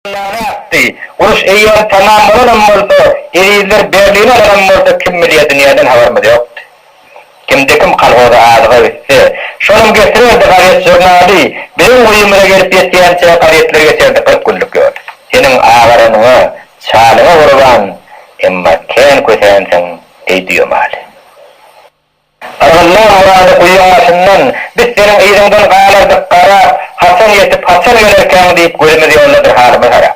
urush eýär tamam bolan bolsa, eýler berline bolan bolsa kim milýär dünýäden habarymyz ýokdy. Kimde kim kalhoda adyga bitse, şonuň getirýärdi garet jurnali, benim uýumyna gelip ýetýänçe garetler geçerdi 40 günlük ýol. Seniň agaraňyňa çalyga urgan, emma ken kösensiň eýdiýär mali. Allah muradı uýunmasyndan biz seniň eýdiňden galardyk gara, hasan ýetip hasan gelerken diýip gözümizi ýolladyr halymyz hara.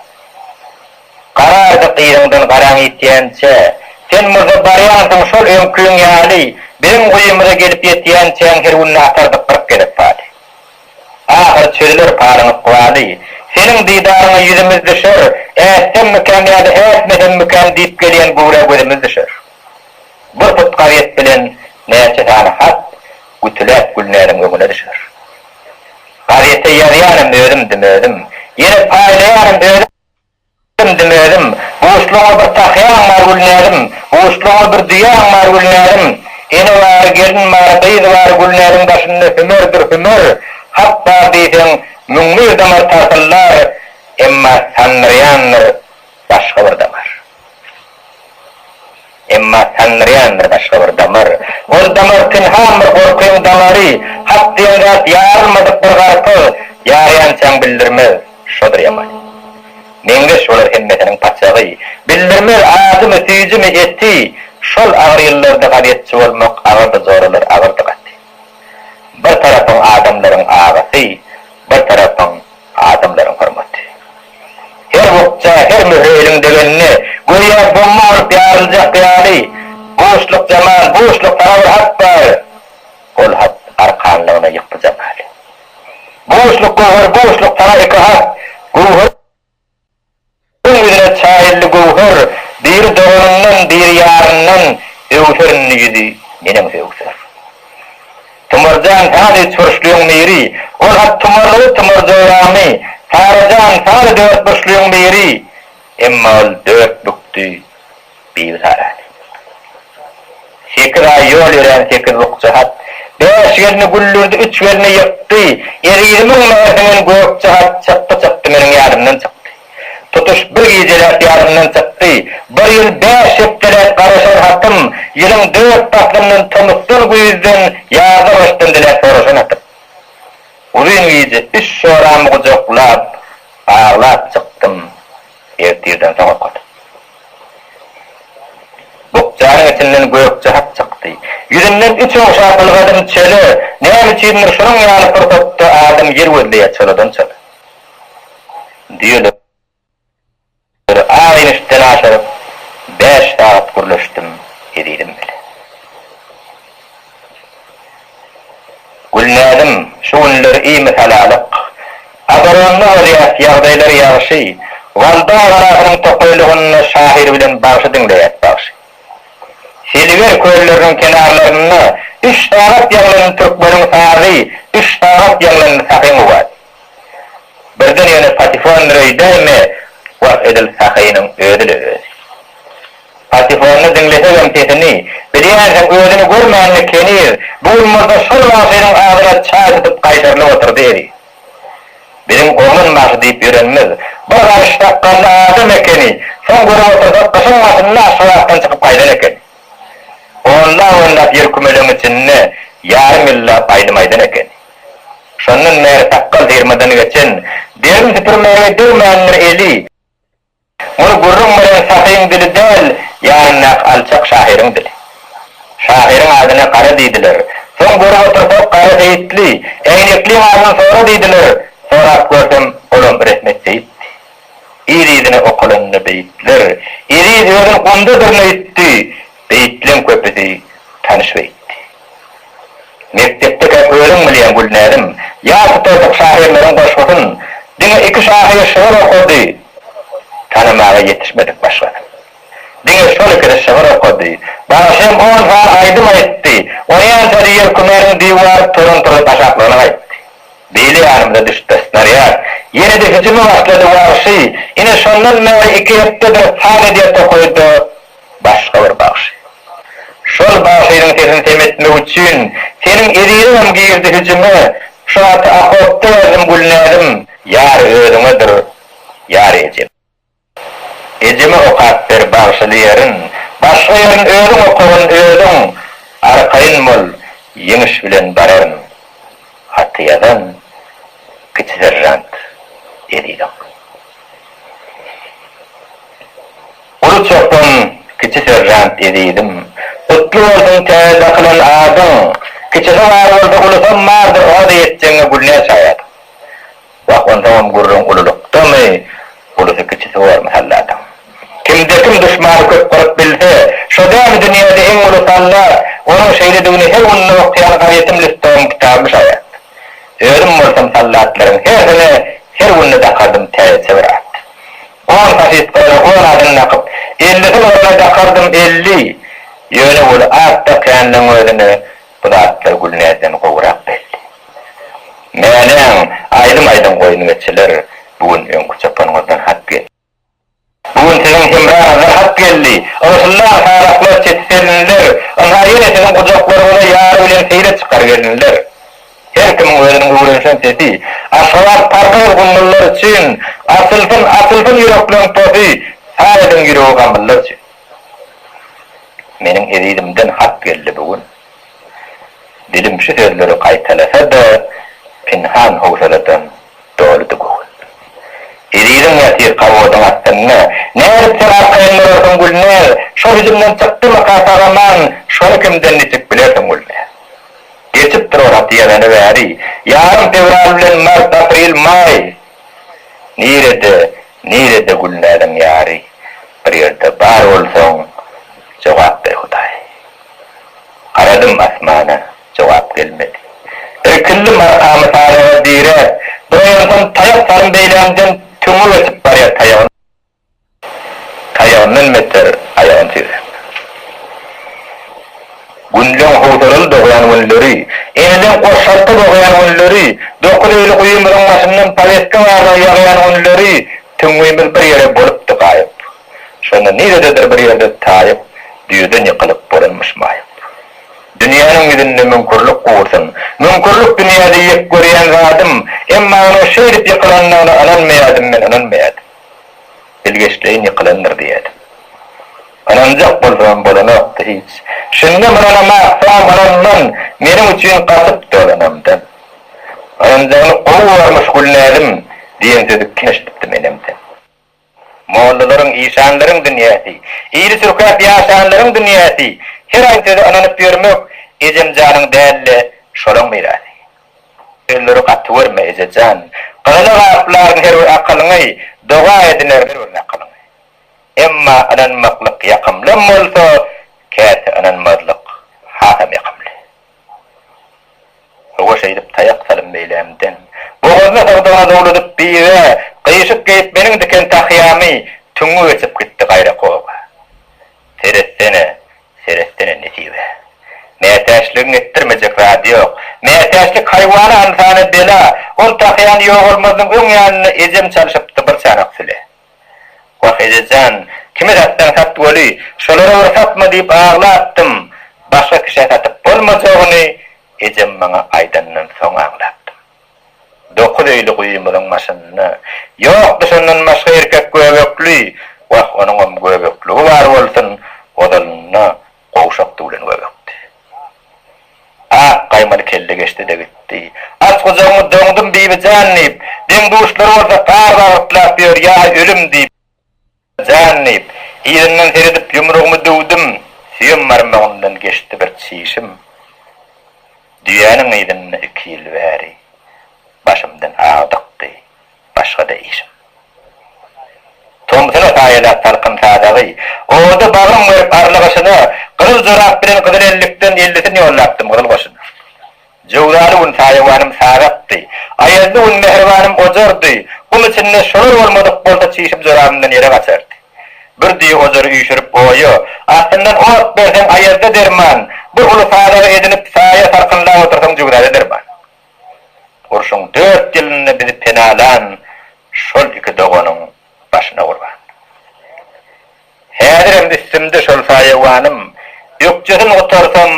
Garardyk eýdiňden garaň ýetýänçe, sen murda barýansyň şol öňküň ýaly, benim uýumyna gelip ýetýänçe her günni atardyk gyryp gelip bardy. Ahir çöller paryňyp goýady. Seniň diýdaryňa ýüzümiz düşer, äsem mükän ýa-da äsmeden mükän diýip gelýän gowra gözümiz düşer. Bu tutgaryet bilen näçe tane hat gütülep gülnärim göňüne düşer. Garyete ýarýarym dedim, ýere paýlaýarym dedim, boşluğa bir tahyýan bar gülnärim, boşluğa bir diýan bar gülnärim, ene var gelin bar beýd bar gülnärim başynda hümer, hatta diýsen müňmür damar tartyllar, emma sanrýandyr başga bir damar. Emma sanrýandyr başga bir damar. Ol damar tinham bir gorkyň damary, hatda ýat ýarmadyk bir garpy, ýarýançaň bildirmez, şodur ýaman. Meňge şolar hemmetiniň paçagy, bildirmer adymy tüýjümi etdi, şol agyr ýyllarda gaýetçi bolmak agyrda zoralar agyrda gatdy. Bir tarapyň adamlaryň agasy, bir tarapyň adamlaryň hormaty. Her wagtça her möhürliň degenine goýa bolmar ýaryljak ýaly, boşluk zaman, boşluk tarawih hatta ol hat arkanlygyna ýypjak hali. Boşluk gowhar, boşluk tarawih hat, gowhar ýüzüne çaýly gowhar, bir dogranyndan, bir ýaryndan öwserini ýüzi, menem öwser. Tumarjan hadi çurşlyň meri, ol hat tumarjamy, Sarajan sara dört başlyň meri, emma ol dört bukdy bir sarany. Şekra ýol ýören şekil bukçahat, 5 ýerine güllürdi, 3 ýerine ýetdi, 20 mähenen gökçahat çapdy meniň ýarymdan çykdy. Tutuş bir geceler ýarymdan çykdy, bir ýyl 5 hepdeler garaşan hatym, ýylyň 4 tatlymdan tomukdan güýüzden ýaza başdan diler soraşan hatym. Uzun gece 3 şoramı gojaklap, ağlap çyktym, ertirden soňa goldum. Bukçanyň içinden gökçahat çykdy. Ýüzünden 3 oňşapylgadym çöle, näme üçindir şonuň ýaly pyrtapdy adam ýer wöldüýär çöleden çöle. Diýeler, aýyny üstden aşaryp 5 saat gürleşdim, edilim bile. Gülnädim, şu günler iyi mesalalyk. Agaronna bolýar, ýagdaýlar ýagşy. Walda garagyň tokoýlygyny şahyr bilen başy diňleýär başy. Şeliger köýleriniň kenarlaryna 3 saat ýaglanan türkmeniň sagy, 3 saat ýaglanan sahyň bar. Birden ýene patifon reýdäme, wagt edil sahynyň ödüli. Patifonu dinlesem tesini, bilýärsiň özüni görmänli kenir, bu umurda şol wasynyň agyra çaýdyp gaýtarlyp oturdy. Benim oğlum başı deyip ýörenmez. Bir garşda ganda adam ekeni, soň görüp otursa başyň wasyna şoýakdan çykyp gaýdan eken. Onda ýer kümeleň içinde ýarym ýylla aýdymaýdan eken. Şondan beri takkal dermeden geçen, derim süpürmäge durmaýan eli. Onu gurrun bilen sahyň dili del, ýa-ni alçak şahyryň dili. Şahyryň adyna Kara diýdiler. Soň görüp otursa Kara diýitli, eýnekli adyny Sora diýdiler. Sorap gördüm, olam resmet diýdi. Iriýdini okulanny beýtler, iriýdini gondadyrny etdi, beýtlen köpüsi tanyş beýtdi. Mektepde öğren bilýän gülnärim, ýa-da toýdak şahyrlaryň başgasyn, diňe 2 şahyr şeýer okudy. Tanamaga yetişmedik başga. Diňe şol ikide şeýer okudy. Başym 10 saat aýdym etdi. Oýan ýer kömeriň diýwar torun başaklaryna aýtdy. Beli ýarymda düşdi snaryad. Ýene de hüjüme başlady wagşy. Ine şondan beri 2 hepde bir sany diýip tokoýdy. Başga bir bagşy. Şol bagşynyň sesini temetmek üçin seniň eriýerim girdi hüjüme. Şoňa ahotda ýazym gülnärim, ýar özüňedir. Yar Ecem. Ecem'e okat ber bağışlayarin, başlayarin ödün okuğun ödün, arkayın mol, yeniş bilen bararın, hatiyadan, Kiçi serjant ediydim. Ulu çoktan kiçi serjant ediydim. Kutlu olsun teyze kılan adın, kiçisi var oldu ulusun vardır, o da yeteceğine gülüne çayadım. Vakon tamam gurrun ululukta mı, ulusu kiçisi var mı halladım. Kimde kim düşmanı köp kurup bilse, şu dem dünyada en ulusallar, onun şehirdiğini her unlu okuyan gayyetim listoğum kitabı şayat. Öğüm olsam sallatların her sene her unlu dakardım teyze verat. 10 fasistları 10 adın nakıp, 50'sin orana dakardım 50. Yöne ulu atta kendin özünü, bu da atlar gülnezden kovurak belli. Meğenen aydın koyun geçilir, bugün ön kuçapanımızdan hak geldi. Bugün sizin himranızdan hak geldi. Arasından saraklar çetselinler, onlar yine sizin kucaklarına yar ölen seyre çıkar gelinler. Her kimin özünün uğraşan sesi, aşalar parkır bunlar için, asılsın yüreklen tozu, sağedin yüreği gamırlar için. Menin edidimden hak geldi bugün. Dilim şu sözleri kaytalasa da, pinhan hoğsaladan doğrudu bugün. Edidim yatir kavudun attığına, nerede sen arkayınlar olsun gülner, şu bizimden çıktı mı kasagaman, şunu kimden niçik bilersin gülner. Geçip durur hatiyadanı veri, yarın fevral bilen Mart, April, May. Nirede gülnerin yari, bir yerde bar olsun, cevap ver Huday. Aradım asmana, cevap gelmedi. Irkilli markamı sarığı dire, doyansın tayak sarın beylemden tümü vesip baraya tayağın. Tayağının meter ayağın tüyür. Günlüğün huğdurul doğuyan günleri, eniden koşaltı doğuyan günleri, dokuduylu kuyumurun başından pavetka varda yağayan günleri, tümüymüz bir yere bolup tıkayıp. Şonu nirededir bir yerde tayıp, düğüden yıkılıp bolunmuş mayıp. Dünyanın yüzünde münkurluk kuğursun. Münkurluk dünyada yek göreyen zadım, emma onu şehrip yıkılanlarını ananmayadım ben, ananmayadım. Bilgeçleyin yıkılandır diyedim. Anancak bolsam bolanakta hiç. Şimdi mananama sağ mananman, benim için kasıp dolanamdan. Anancağını kovu varmış gülnedim, diyen sözü keşfettim enemden. Moğolluların, İşanların dünyası, İri sürküp yaşanların dünyası, her aynı sözü ananıp görmek, Ecem canın değerli şolun mirası. Ölleri katı verme Ece can, kanalı gafların her bir akılını, doğa edinler her bir akılını. Emma ananmaklık yakımlım olsa, kâti ananmazlık hatam yakımlı. O şeydip tayak salın beylemden, boğazına savdana doğrudup bive, kıyışıp geyip benim diken tahyami, tüngü geçip gitti gayra kova. Serestene nesibe. Meteşliğin ettirmeyecek radyo. Meteşlik hayvanı ansanı bela. On takıyan yok olmadığın ön yanını Ecem çalışıp bir çanak süle. Vah Ececan, kimi sattan sattı oli, şolara var satma deyip ağlattım. Başka kişiye satıp olmayacağını Ecem bana aydanın son ağlattım. 9 öylü kuyumurun maşınını, yok dışından başka erkek göbekli, vah onun göbekli var olsun, odalına kovuşak tuğlen göbekti. Kaymalı kelle geçti de gitti. Az kocamı döndüm deyip cannip, den duşları olsa kar bağırtlap diyor ya ölüm deyip cannip, iyerinden seredip yumruğumu dövdüm, suyum marmağından geçti bir çişim. Dünyanın eydinine 2 yıl veri, başımdan ağdıktı, başka da işim. Tomsuna sayıda salkım sadağı, oğdu bağım verip arlıqışını, kırıl zoraq bilen kızıl ellikten 50'sini yollattım kırıl başını. Cevdalı un sayıvanım sağattı, ayazlı un mehrivanım ozordu, kum içinde şolur olmadık bolsa çişim zorağımdan yere kaçardı. Bir diye ozoru üyüşürüp oyu, aslından o at versen ayazda derman, bir ulu sadağı edinip sahaya sarkınlığa otursan cevdalı derman. Kurşun 4 yılını bizi penalan, şol 2 doğunun başına vurgan. Häzir istimde şol sayıwanım, ökçesin otursam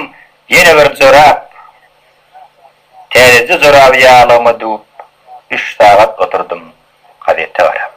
yine bir zorap. Terezi zorap yağlama dup, 3 saat oturdum gazete var.